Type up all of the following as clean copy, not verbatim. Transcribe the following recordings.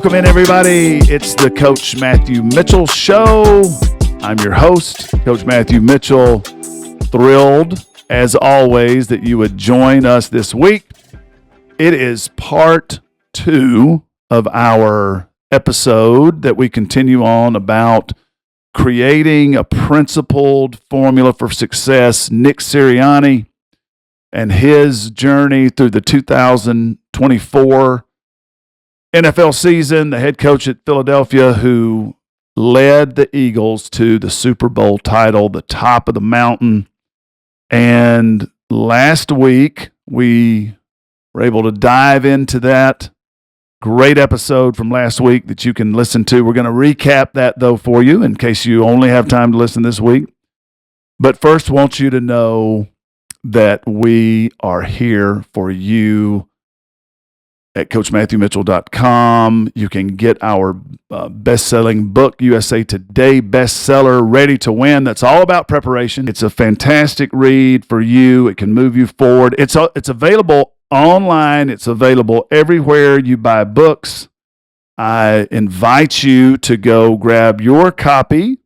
Welcome in, everybody. It's the Coach Matthew Mitchell Show. I'm your host, Coach Matthew Mitchell. Thrilled, as always, that you would join us this week. It is part 2 of our episode that we continue on about creating a principled formula for success. Nick Sirianni and his journey through the 2024 NFL season, the head coach at Philadelphia who led the Eagles to the Super Bowl title, the top of the mountain. And last week, we were able to dive into that. Great episode from last week that you can listen to. We're going to recap that, though, for you in case you only have time to listen this week. But first, I want you to know that we are here for you at CoachMatthewMitchell.com. You can get our best-selling book, USA Today bestseller, Ready to Win. That's all about preparation. It's a fantastic read for you. It can move you forward. It's available online. It's available everywhere you buy books. I invite you to go grab your copy,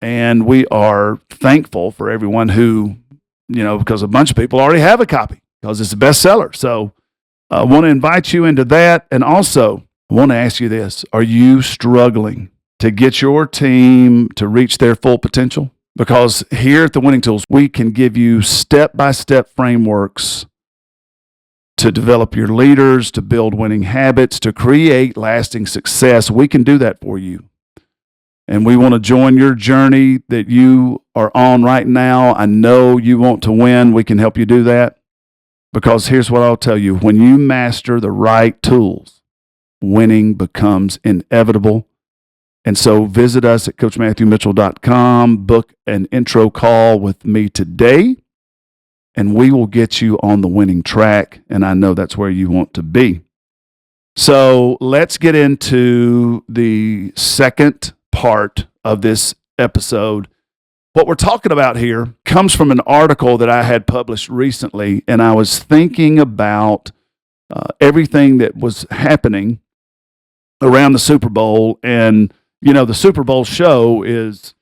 and we are thankful for everyone who, because a bunch of people already have a copy because it's a bestseller. So I want to invite you into that. And also, I want to ask you this. Are you struggling to get your team to reach their full potential? Because here at the Winning Tools, we can give you step-by-step frameworks to develop your leaders, to build winning habits, to create lasting success. We can do that for you. And we want to join your journey that you are on right now. I know you want to win. We can help you do that. Because here's what I'll tell you. When you master the right tools, winning becomes inevitable. And so visit us at CoachMatthewMitchell.com, book an intro call with me today, and we will get you on the winning track. And I know that's where you want to be. So let's get into the second part of this episode. What we're talking about here comes from an article that I had published recently, and I was thinking about everything that was happening around the Super Bowl. And, the Super Bowl show is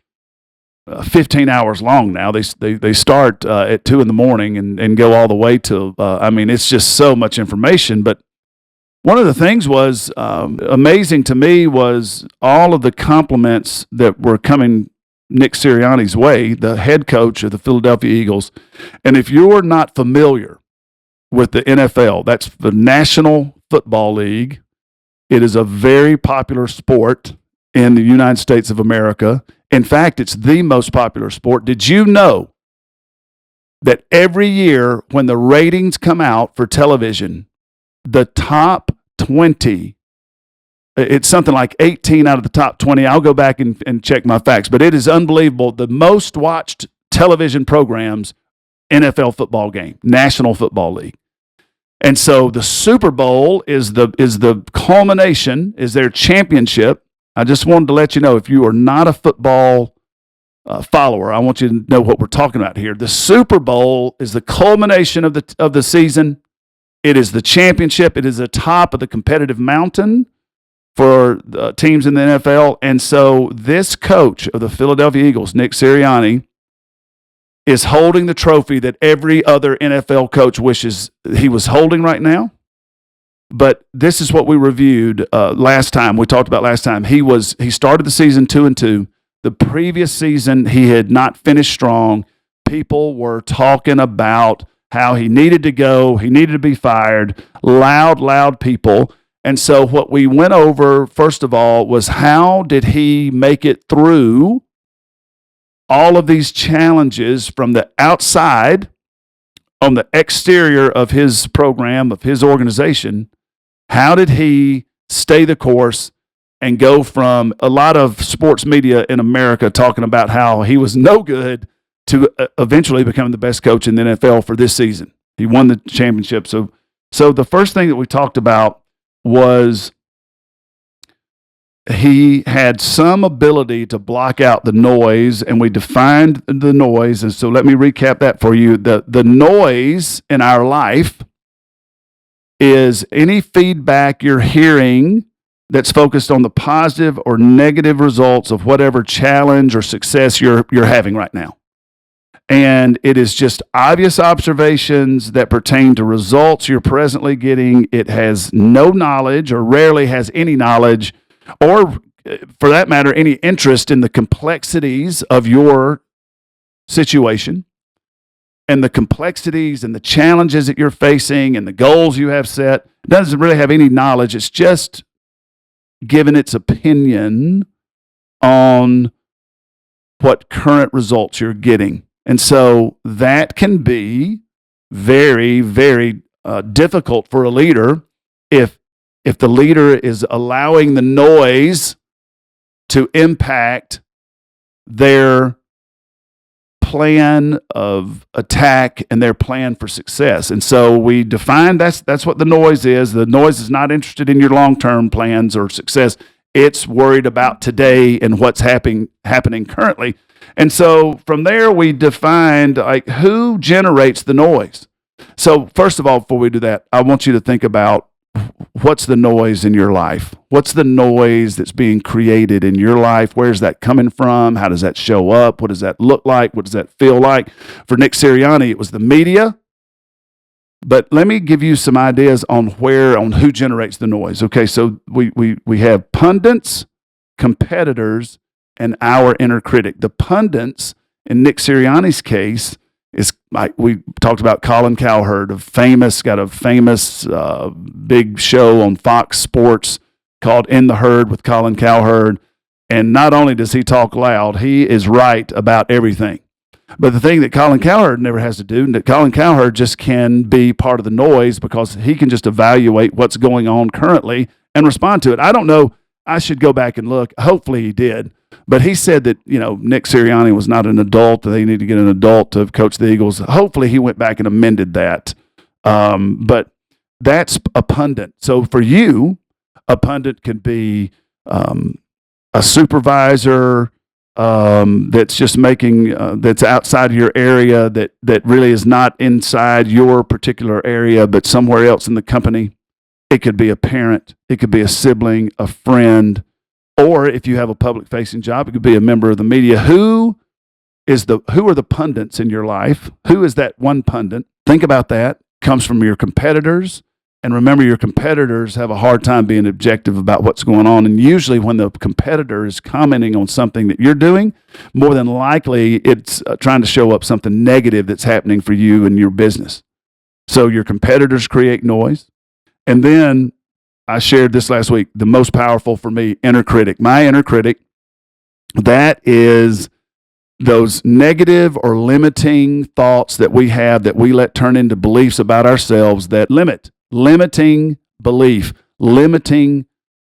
15 hours long now. They start at 2 in the morning and go all the way to, it's just so much information. But one of the things was amazing to me was all of the compliments that were coming Nick Sirianni's way, the head coach of the Philadelphia Eagles. And if you're not familiar with the NFL, that's the National Football League. It is a very popular sport in the United States of America. In fact, it's the most popular sport. Did you know that every year when the ratings come out for television, the top 20, it's something like 18 out of the top 20. I'll go back and check my facts, but it is unbelievable. The most watched television programs, NFL football game, National Football League. And so the Super Bowl is the culmination, is their championship. I just wanted to let you know, if you are not a football follower, I want you to know what we're talking about here. The Super Bowl is the culmination of the season. It is the championship. It is the top of the competitive mountain for teams in the NFL. And so this coach of the Philadelphia Eagles, Nick Sirianni, is holding the trophy that every other NFL coach wishes he was holding right now. But this is what we reviewed last time. We talked about last time. He started the season 2-2. The previous season, he had not finished strong. People were talking about how he needed to go. He needed to be fired. Loud people. And so what we went over, first of all, was how did he make it through all of these challenges from the outside, on the exterior of his program, of his organization? How did he stay the course and go from a lot of sports media in America talking about how he was no good to eventually becoming the best coach in the NFL for this season? He won the championship. So the first thing that we talked about was he had some ability to block out the noise, and we defined the noise. And so let me recap that for you. The noise in our life is any feedback you're hearing that's focused on the positive or negative results of whatever challenge or success you're having right now. And it is just obvious observations that pertain to results you're presently getting. It has no knowledge or rarely has any knowledge or, for that matter, any interest in the complexities of your situation and the complexities and the challenges that you're facing and the goals you have set. It doesn't really have any knowledge. It's just given its opinion on what current results you're getting. And so that can be very, very difficult for a leader if the leader is allowing the noise to impact their plan of attack and their plan for success. And so we define that's what the noise is. The noise is not interested in your long-term plans or success. It's worried about today and what's happening currently. And so from there, we defined like who generates the noise. So first of all, before we do that, I want you to think about what's the noise in your life? What's the noise that's being created in your life? Where's that coming from? How does that show up? What does that look like? What does that feel like? For Nick Sirianni, it was the media. But let me give you some ideas on who generates the noise. Okay, so we have pundits, competitors, and our inner critic. The pundits, in Nick Sirianni's case, is like we talked about Colin Cowherd, got a famous big show on Fox Sports called In the Herd with Colin Cowherd. And not only does he talk loud, he is right about everything. But the thing that Colin Cowherd never has to do, that Colin Cowherd just can be part of the noise because he can just evaluate what's going on currently and respond to it. I don't know. I should go back and look. Hopefully he did. But he said that, Nick Sirianni was not an adult. They need to get an adult to coach the Eagles. Hopefully he went back and amended that. But that's a pundit. So for you, a pundit could be a supervisor that's just that's outside of your area that really is not inside your particular area, but somewhere else in the company. It could be a parent. It could be a sibling, a friend. Or if you have a public-facing job, it could be a member of the media. Who are the pundits in your life? Who is that one pundit? Think about that. Comes from your competitors. And remember, your competitors have a hard time being objective about what's going on. And usually when the competitor is commenting on something that you're doing, more than likely it's trying to show up something negative that's happening for you and your business. So your competitors create noise. And then I shared this last week, the most powerful for me, inner critic. My inner critic, that is those negative or limiting thoughts that we have that we let turn into beliefs about ourselves that limiting belief, limiting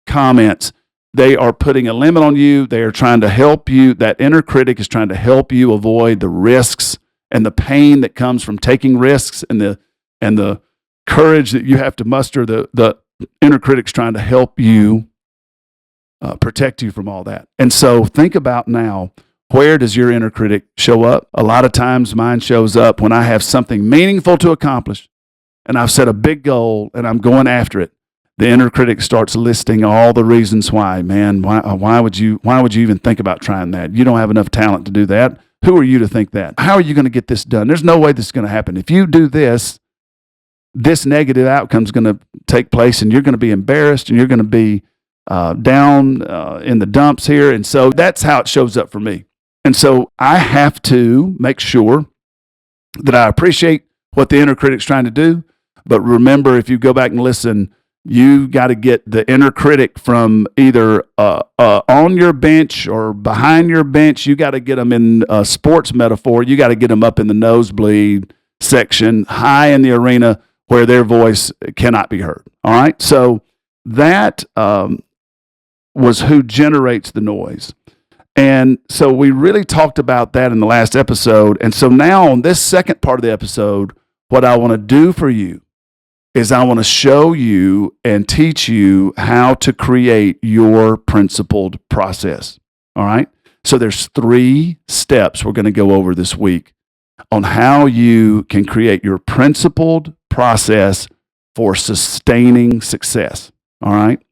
comments. They are putting a limit on you. They are trying to help you. That inner critic is trying to help you avoid the risks and the pain that comes from taking risks and the courage that you have to muster. The inner critic's trying to help you protect you from all that. And so think about now, where does your inner critic show up? A lot of times mine shows up when I have something meaningful to accomplish and I've set a big goal and I'm going after it. The inner critic starts listing all the reasons why. Man, why would you even think about trying that? You don't have enough talent to do that. Who are you to think that? How are you going to get this done? There's no way this is going to happen. If you do this negative outcome is going to take place and you're going to be embarrassed and you're going to be down in the dumps here. And so that's how it shows up for me. And so I have to make sure that I appreciate what the inner critic's trying to do. But remember, if you go back and listen, you got to get the inner critic from either on your bench or behind your bench. You got to get them in a sports metaphor. You got to get them up in the nosebleed section, high in the arena, where their voice cannot be heard. All right? So that was who generates the noise. And so we really talked about that in the last episode. And so now on this second part of the episode, what I want to do for you is I want to show you and teach you how to create your principled process. All right? So there's 3 steps we're going to go over this week on how you can create your principled process for sustaining success. All right?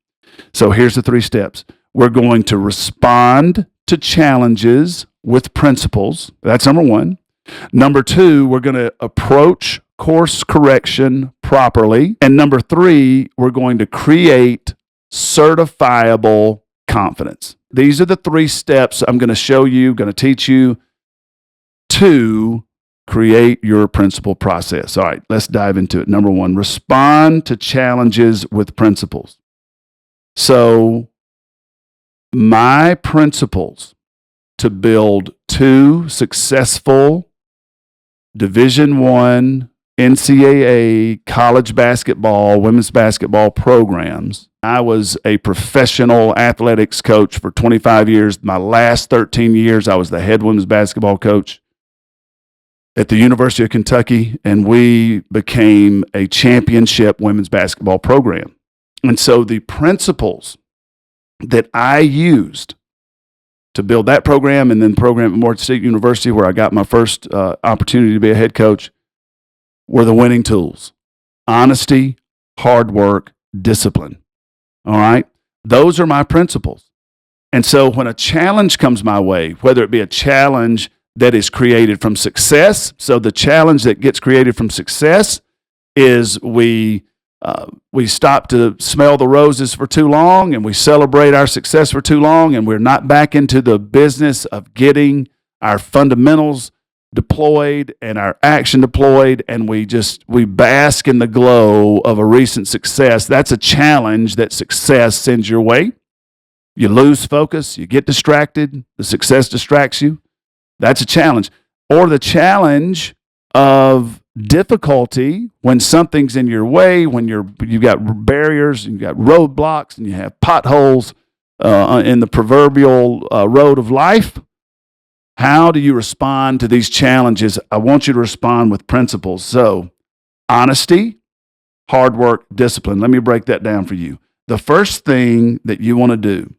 So here's the 3 steps. We're going to respond to challenges with principles. That's number 1. Number 2, we're going to approach course correction properly. And number 3, we're going to create certifiable confidence. These are the 3 steps I'm going to show you, going to teach you to create your principle process. All right, let's dive into it. Number 1, respond to challenges with principles. So, my principles to build 2 successful Division I NCAA college basketball, women's basketball programs. I was a professional athletics coach for 25 years. My last 13 years, I was the head women's basketball coach at the University of Kentucky, and we became a championship women's basketball program. And so the principles that I used to build that program and then program at Morgan State University, where I got my first opportunity to be a head coach, were the winning tools: honesty, hard work, discipline. All right? Those are my principles. And so when a challenge comes my way, whether it be a challenge that is created from success, so the challenge that gets created from success is we stop to smell the roses for too long, and we celebrate our success for too long, and we're not back into the business of getting our fundamentals deployed and our action deployed, and we bask in the glow of a recent success. That's a challenge that success sends your way. You lose focus, you get distracted, the success distracts you. That's a challenge. Or the challenge of difficulty when something's in your way, when you've got barriers, you've got roadblocks, and you have potholes in the proverbial road of life. How do you respond to these challenges? I want you to respond with principles. So, honesty, hard work, discipline. Let me break that down for you. The first thing that you want to do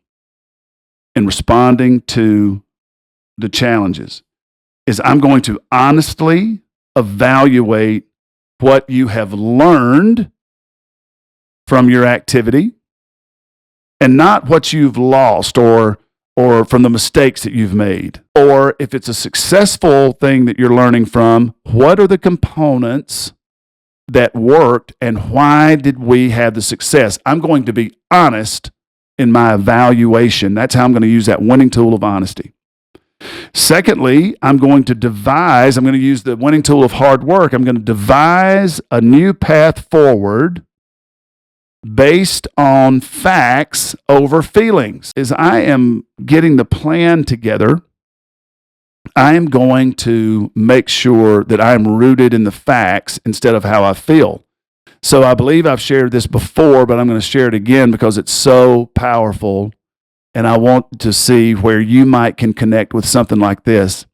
in responding to the challenges is I'm going to honestly evaluate what you have learned from your activity and not what you've lost or from the mistakes that you've made. Or if it's a successful thing that you're learning from, what are the components that worked and why did we have the success? I'm going to be honest in my evaluation. That's how I'm going to use that winning tool of honesty. Secondly, I'm going to use the winning tool of hard work. I'm going to devise a new path forward based on facts over feelings. As I am getting the plan together, I am going to make sure that I am rooted in the facts instead of how I feel. So I believe I've shared this before, but I'm going to share it again because it's so powerful, and I want to see where you can connect with something like this.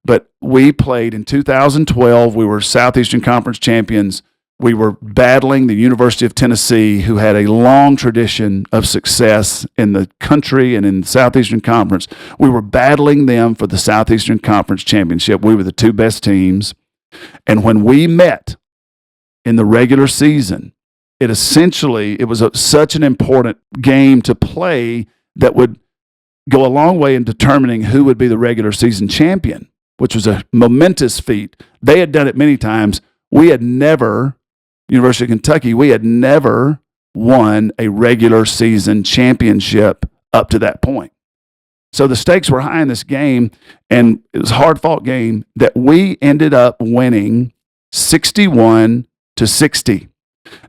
But we played in 2012. We were Southeastern Conference champions. We were battling the University of Tennessee, who had a long tradition of success in the country and in the Southeastern Conference. We were battling them for the Southeastern Conference championship. We were the 2 best teams. And when we met in the regular season, it was such an important game to play that would go a long way in determining who would be the regular season champion, which was a momentous feat. They had done it many times. University of Kentucky, we had never won a regular season championship up to that point. So the stakes were high in this game, and it was a hard-fought game that we ended up winning 61-60.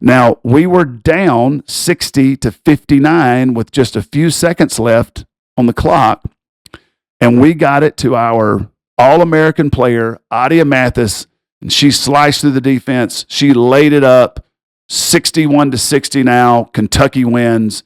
Now, we were down 60-59 with just a few seconds left on the clock, and we got it to our All-American player, Adia Mathis, and she sliced through the defense. She laid it up, 61-60 now. Kentucky wins.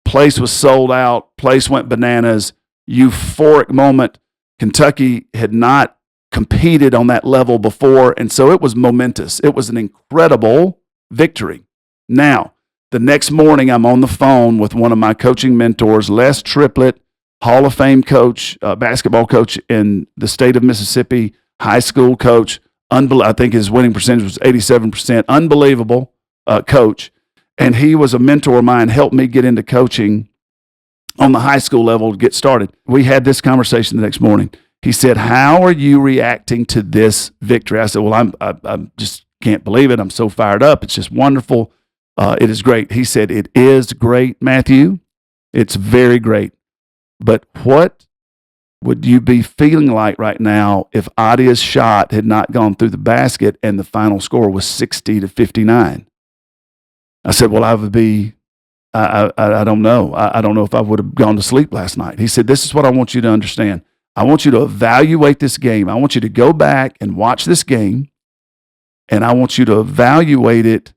Place was sold out. Place went bananas. Euphoric moment. Kentucky had not competed on that level before, and so it was momentous. It was an incredible victory. Now, the next morning, I'm on the phone with one of my coaching mentors, Les Triplett, Hall of Fame coach, basketball coach in the state of Mississippi, high school coach. I think his winning percentage was 87%. Unbelievable coach. and he was a mentor of mine, helped me get into coaching on the high school level to get started. We had this conversation the next morning. He said, "How are you reacting to this victory?" I said, "Well, I just can't believe it. I'm so fired up. It's just wonderful. It is great." He said, "It is great, Matthew. It's very great. But what would you be feeling like right now if Adia's shot had not gone through the basket and the final score was 60-59? I said, "Well, I would be, I don't know. I don't know if I would have gone to sleep last night." He said, "This is what I want you to understand. I want you to evaluate this game. I want you to go back and watch this game, and I want you to evaluate it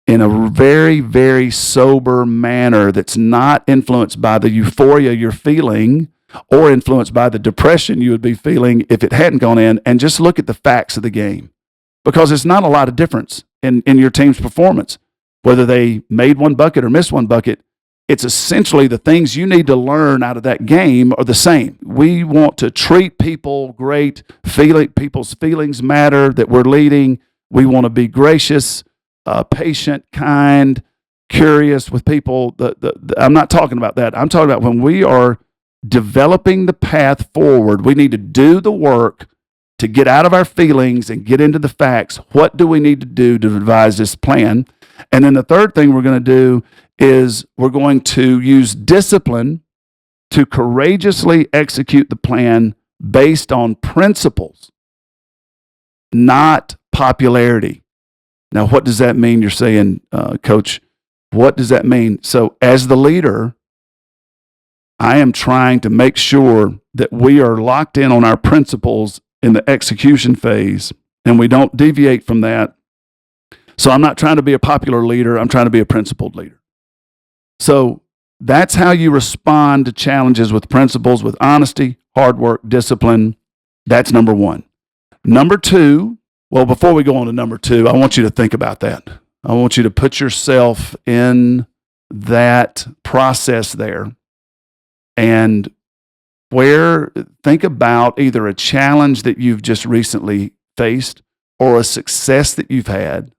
in a very, very sober manner that's not influenced by the euphoria you're feeling or influenced by the depression you would be feeling if it hadn't gone in, and just look at the facts of the game. Because there's not a lot of difference in your team's performance. Whether they made one bucket or missed one bucket, it's essentially the things you need to learn out of that game are the same. We want to treat people great. People's feelings matter, that we're leading. We want to be gracious, patient, kind, curious with people. I'm not talking about that. I'm talking about when we are developing the path forward, we need to do the work to get out of our feelings and get into the facts. What do we need to do to devise this plan? And then the third thing we're going to do is we're going to use discipline to courageously execute the plan based on principles, not popularity. Now, what does that mean? You're saying, Coach, what does that mean? So as the leader, I am trying to make sure that we are locked in on our principles in the execution phase, and we don't deviate from that. So I'm not trying to be a popular leader. I'm trying to be a principled leader. So that's how you respond to challenges, with principles, with honesty, hard work, discipline. That's number one. Number two, well, before we go on to number two, I want you to think about that. I want you to put yourself in that process there, and think about either a challenge that you've just recently faced or a success that you've had,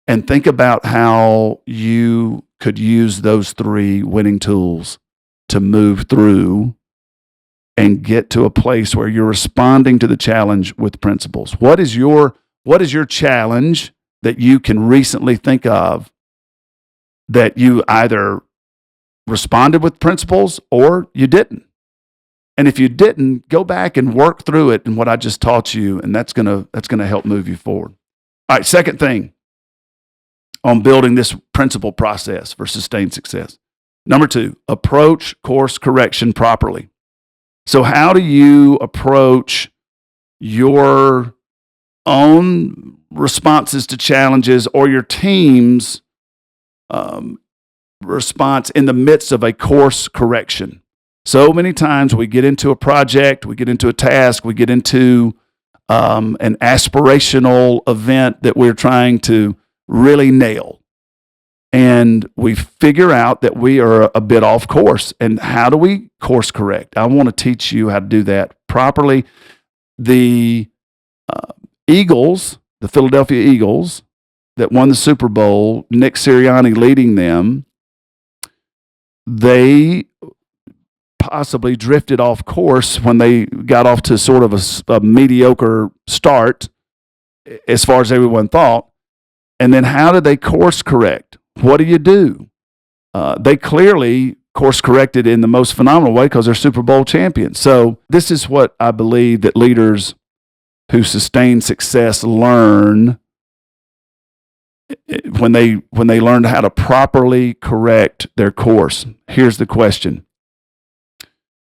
and think about how you could use those three winning tools to move through and get to a place where you're responding to the challenge with principles. What is your challenge that you can recently think of that you either responded with principles or you didn't? And if you didn't, go back and work through it and what I just taught you, and that's gonna help move you forward. All right, second thing on building this principle process for sustained success. Number two, approach course correction properly. So how do you approach your own responses to challenges or your team's response in the midst of a course correction? So many times we get into a project, we get into a task, we get into an aspirational event that we're trying to really nail. And we figure out that we are a bit off course. And how do we course correct? I want to teach you how to do that properly. The Eagles, the Philadelphia Eagles that won the Super Bowl, Nick Sirianni leading them, they possibly drifted off course when they got off to sort of a mediocre start as far as everyone thought. And then how did they course correct? What do? They clearly course corrected in the most phenomenal way because they're Super Bowl champions. So this is what I believe that leaders who sustain success learn when they learn how to properly correct their course. Here's the question.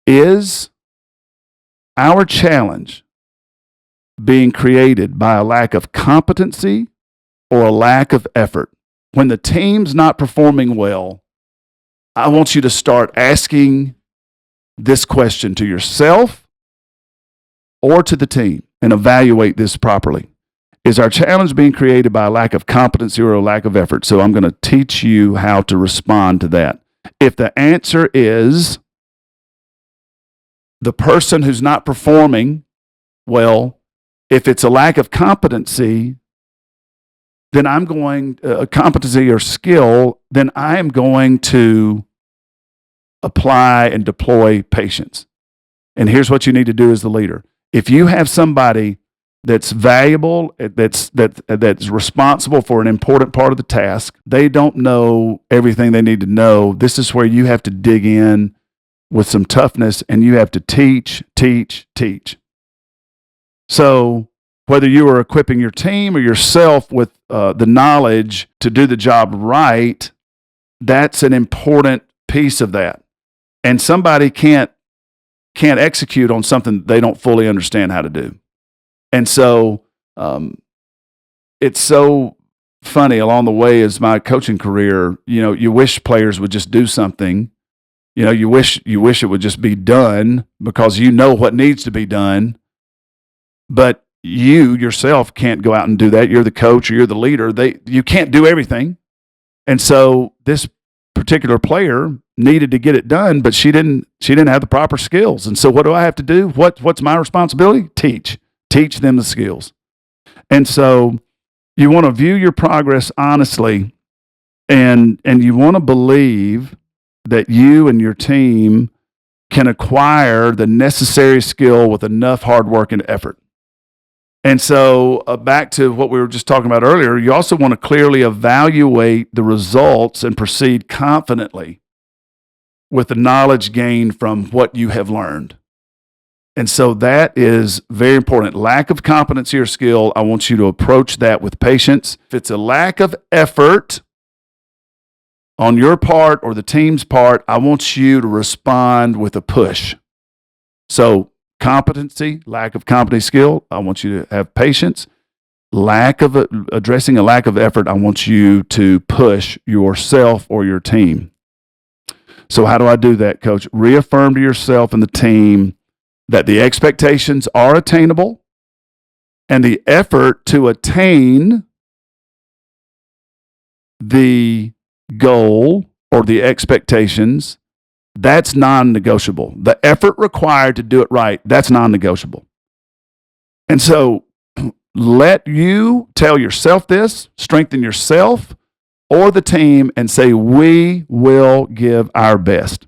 Is our challenge being created by a lack of competency or a lack of effort? When the team's not performing well, I want you to start asking this question to yourself or to the team and evaluate this properly. Is our challenge being created by a lack of competency or a lack of effort? So I'm going to teach you how to respond to that. If the answer is the person who's not performing well, if it's a lack of competency, then I'm going, competency or skill, then I am going to apply and deploy patience. And here's what you need to do as the leader. If you have somebody that's valuable, that's responsible for an important part of the task, they don't know everything they need to know. This is where you have to dig in with some toughness, and you have to teach. So whether you are equipping your team or yourself with the knowledge to do the job right, that's an important piece of that. And somebody can't execute on something they don't fully understand how to do. And so it's so funny along the way as my coaching career, you wish players would just do something. You wish it would just be done because you know what needs to be done. But you yourself can't go out and do that. You're the coach or you're the leader. You can't do everything. And so this particular player needed to get it done, but she didn't have the proper skills. And so what do I have to do? What's my responsibility? Teach them the skills. And so you want to view your progress honestly, and you want to believe that you and your team can acquire the necessary skill with enough hard work and effort. And so back to what we were just talking about earlier, you also want to clearly evaluate the results and proceed confidently with the knowledge gained from what you have learned. And so that is very important. Lack of competency or skill, I want you to approach that with patience. If it's a lack of effort on your part or the team's part, I want you to respond with a push. So competency, lack of competency, skill, I want you to have patience. Addressing a lack of effort, I want you to push yourself or your team. So how do I do that, Coach? Reaffirm to yourself and the team that the expectations are attainable and the effort to attain the goal or the expectations, that's non-negotiable. The effort required to do it right, that's non-negotiable. And so let you tell yourself this, strengthen yourself or the team, and say, we will give our best.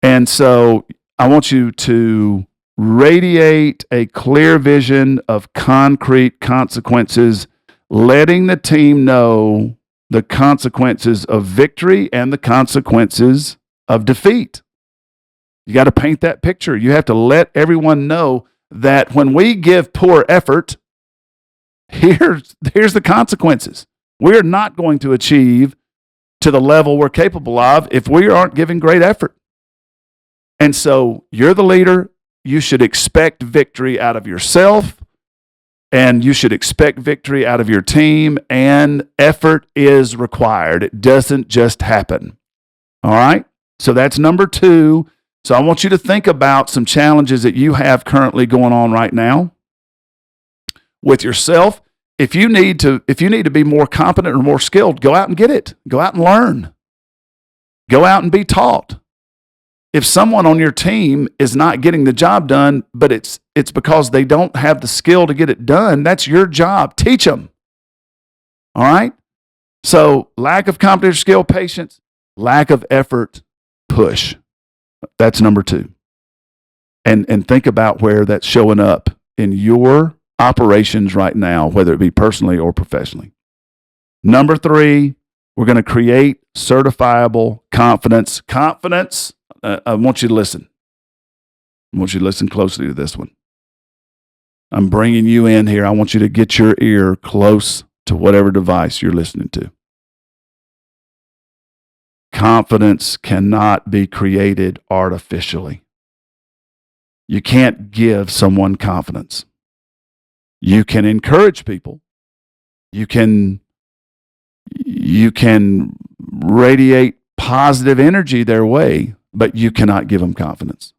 And so I want you to radiate a clear vision of concrete consequences, letting the team know the consequences of victory and the consequences of defeat. You got to paint that picture. You have to let everyone know that when we give poor effort, here's the consequences. We're not going to achieve to the level we're capable of if we aren't giving great effort. And so you're the leader. You should expect victory out of yourself, and you should expect victory out of your team, and effort is required. It doesn't just happen. All right? So that's number 2. So I want you to think about some challenges that you have currently going on right now with yourself. If you need to be more competent or more skilled, go out and get it. Go out and learn. Go out and be taught. If someone on your team is not getting the job done, but it's because they don't have the skill to get it done, that's your job. Teach them. All right? So lack of competence, skill, patience, lack of effort, push. That's number 2. And think about where that's showing up in your operations right now, whether it be personally or professionally. Number 3, we're going to create certifiable confidence. Confidence, I want you to listen. I want you to listen closely to this one. I'm bringing you in here. I want you to get your ear close to whatever device you're listening to. Confidence cannot be created artificially. You can't give someone confidence. You can encourage people. You can radiate positive energy their way, but you cannot give them confidence.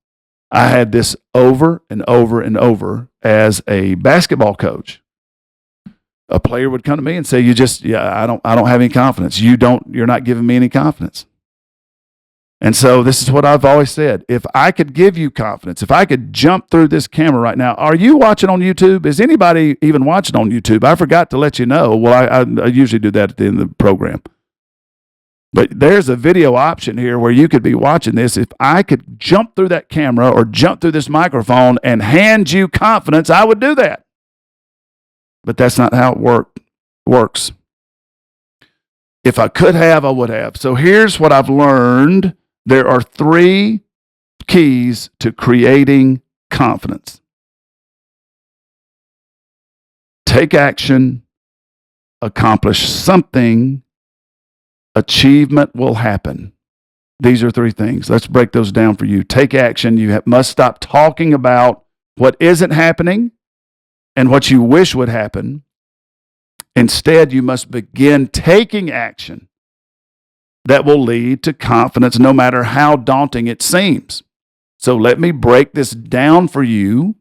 I had this over and over and over as a basketball coach. A player would come to me and say, I don't have any confidence. You're not giving me any confidence. And so this is what I've always said. If I could give you confidence, if I could jump through this camera right now, are you watching on YouTube? Is anybody even watching on YouTube? I forgot to let you know. Well, I usually do that at the end of the program. But there's a video option here where you could be watching this. If I could jump through that camera or jump through this microphone and hand you confidence, I would do that. But that's not how it works. If I could have, I would have. So here's what I've learned. There are 3 keys to creating confidence. Take action, accomplish something, achievement will happen. These are 3 things. Let's break those down for you. Take action. You must stop talking about what isn't happening and what you wish would happen. Instead, you must begin taking action that will lead to confidence, no matter how daunting it seems. So let me break this down for you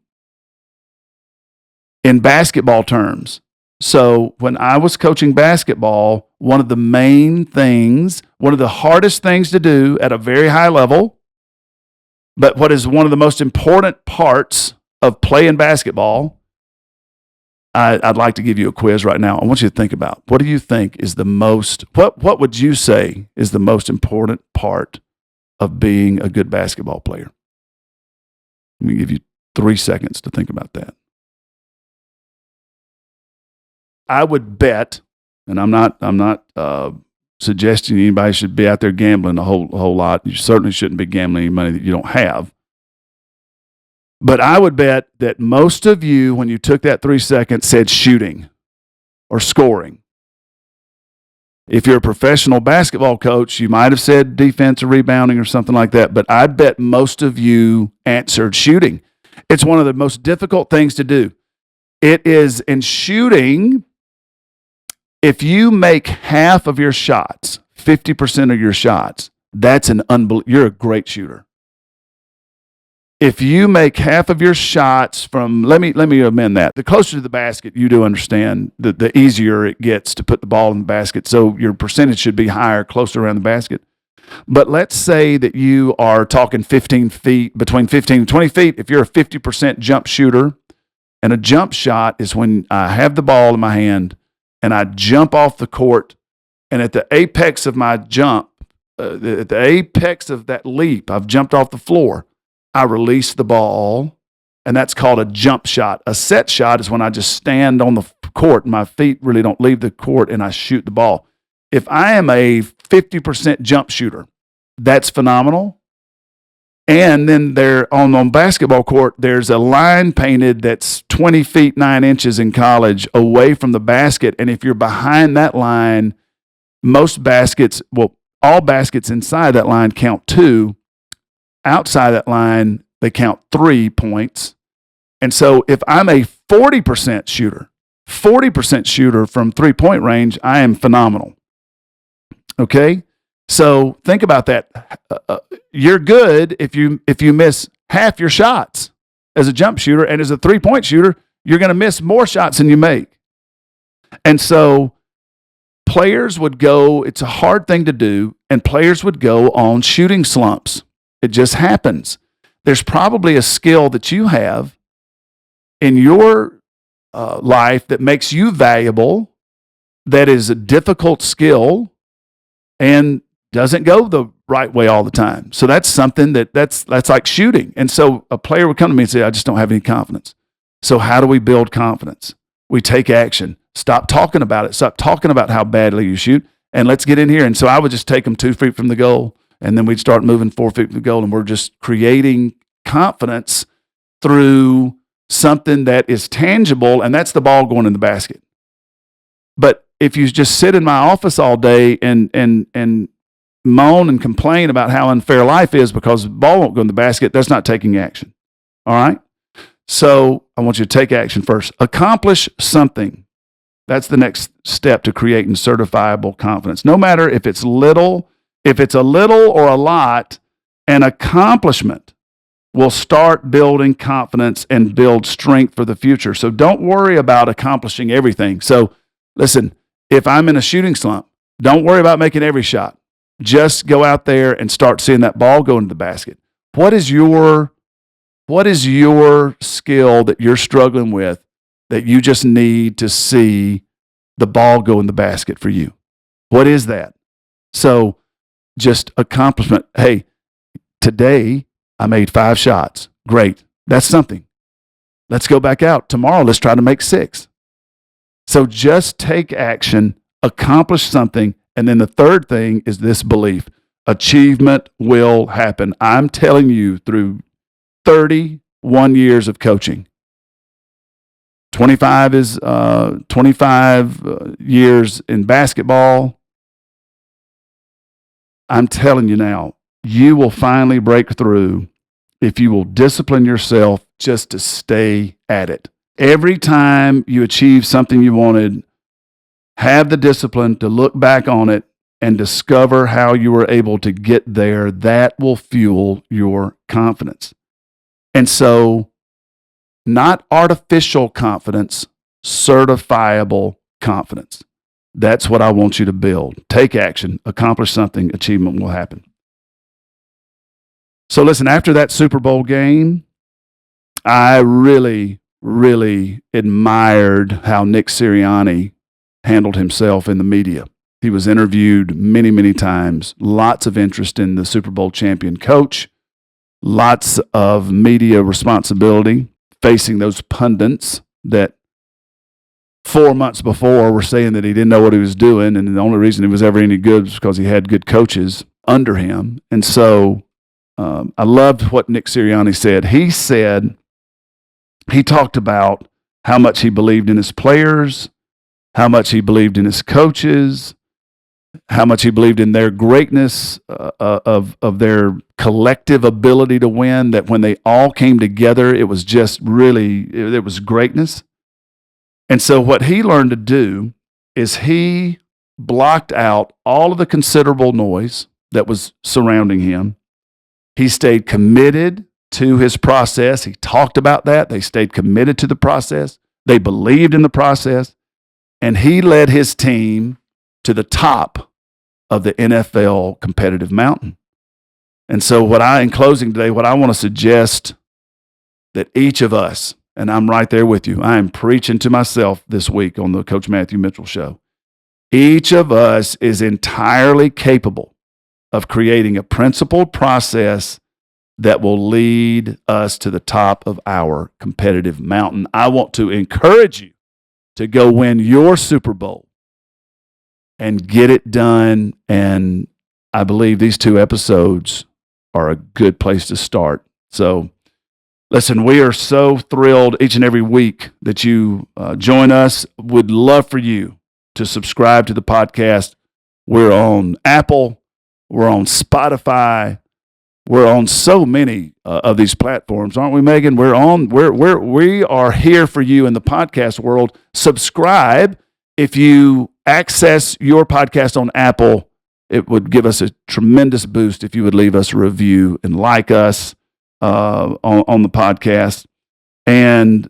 in basketball terms. So when I was coaching basketball, one of the main things, one of the hardest things to do at a very high level, but what is one of the most important parts of playing basketball, I'd like to give you a quiz right now. I want you to think about, what do you think is the most, what would you say is the most important part of being a good basketball player? Let me give you 3 seconds to think about that. I would bet, and I'm not suggesting anybody should be out there gambling a whole lot. You certainly shouldn't be gambling any money that you don't have. But I would bet that most of you, when you took that 3 seconds, said shooting or scoring. If you're a professional basketball coach, you might have said defense or rebounding or something like that. But I bet most of you answered shooting. It's one of the most difficult things to do. It is in shooting, if you make half of your shots, 50% of your shots, you're a great shooter. If you make half of your shots from, let me amend that. The closer to the basket, you do understand, the easier it gets to put the ball in the basket. So your percentage should be higher, closer around the basket. But let's say that you are talking 15 feet, between 15 and 20 feet. If you're a 50% jump shooter, and a jump shot is when I have the ball in my hand and I jump off the court, and at the apex of my jump, at the apex of that leap, I've jumped off the floor. I release the ball, and that's called a jump shot. A set shot is when I just stand on the court and my feet really don't leave the court and I shoot the ball. If I am a 50% jump shooter, that's phenomenal. And then there on basketball court, there's a line painted that's 20 feet 9 inches in college away from the basket. And if you're behind that line, all baskets inside that line count 2. Outside that line, they count 3 points. And so if I'm a 40% shooter from 3-point range, I am phenomenal. Okay? So think about that. You're good if you miss half your shots as a jump shooter, and as a 3-point shooter, you're going to miss more shots than you make. And so players would go, it's a hard thing to do, and players would go on shooting slumps. It just happens. There's probably a skill that you have in your life that makes you valuable, that is a difficult skill and doesn't go the right way all the time. So that's something that's like shooting. And so a player would come to me and say, I just don't have any confidence. So how do we build confidence? We take action. Stop talking about it. Stop talking about how badly you shoot, and let's get in here. And so I would just take them 2 feet from the goal, and then we'd start moving 4 feet from the goal, and we're just creating confidence through something that is tangible, and that's the ball going in the basket. But if you just sit in my office all day and moan and complain about how unfair life is because the ball won't go in the basket, that's not taking action. All right? So I want you to take action first. Accomplish something. That's the next step to creating certifiable confidence. No matter if it's a little or a lot, an accomplishment will start building confidence and build strength for the future. So don't worry about accomplishing everything. So listen, if I'm in a shooting slump, don't worry about making every shot. just go out there and start seeing that ball go into the basket. What is your skill that you're struggling with that you just need to see the ball go in the basket for you? What is that? So just accomplishment. Hey, today I made 5 shots. Great. That's something. Let's go back out. Tomorrow, let's try to make 6. So just take action, accomplish something. And then the third thing is this belief. Achievement will happen. I'm telling you, through 31 years of coaching, 25 years in basketball. I'm telling you now, you will finally break through if you will discipline yourself just to stay at it. Every time you achieve something you wanted, have the discipline to look back on it and discover how you were able to get there. That will fuel your confidence. And so, not artificial confidence, certifiable confidence. That's what I want you to build. Take action, accomplish something, achievement will happen. So listen, after that Super Bowl game, I really, really admired how Nick Sirianni handled himself in the media. He was interviewed many, many times, lots of interest in the Super Bowl champion coach, lots of media responsibility, facing those pundits that 4 months before were saying that he didn't know what he was doing, and the only reason he was ever any good was because he had good coaches under him. And so I loved what Nick Sirianni said. He talked about how much he believed in his players, how much he believed in his coaches, how much he believed in their greatness, of their collective ability to win, that when they all came together, it was just really, it was greatness. And so what he learned to do is he blocked out all of the considerable noise that was surrounding him. He stayed committed to his process. He talked about that. They stayed committed to the process. They believed in the process. And he led his team to the top of the NFL competitive mountain. And so in closing today, what I want to suggest that each of us, and I'm right there with you, I am preaching to myself this week on the Coach Matthew Mitchell Show. Each of us is entirely capable of creating a principled process that will lead us to the top of our competitive mountain. I want to encourage you to go win your Super Bowl and get it done. And I believe these 2 episodes are a good place to start. So listen, we are so thrilled each and every week that you join us. Would love for you to subscribe to the podcast. We're on Apple. We're on Spotify. We're on so many of these platforms, aren't we, Megan? We are here for you in the podcast world. Subscribe. If you access your podcast on Apple, it would give us a tremendous boost if you would leave us a review and like us on the podcast. And,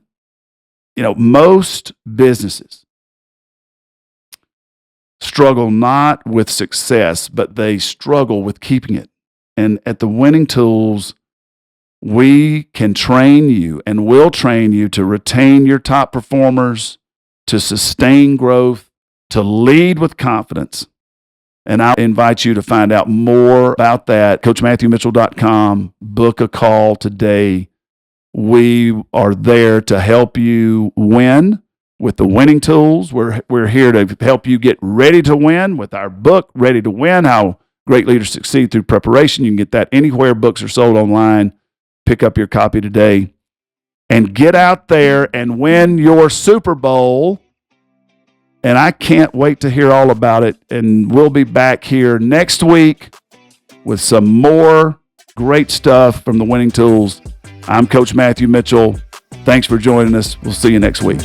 most businesses struggle not with success, but they struggle with keeping it. And at the Winning Tools, we can train you and will train you to retain your top performers, to sustain growth, to lead with confidence. And I invite you to find out more about that. CoachMatthewMitchell.com. Book a call today. We are there to help you win with the Winning Tools. We're here to help you get ready to win with our book, Ready to Win, How Great Leaders Succeed Through Preparation. You can get that anywhere books are sold online. Pick up your copy today and get out there and win your Super Bowl. And I can't wait to hear all about it. And we'll be back here next week with some more great stuff from the Winning Tools. I'm Coach Matthew Mitchell. Thanks for joining us. We'll see you next week.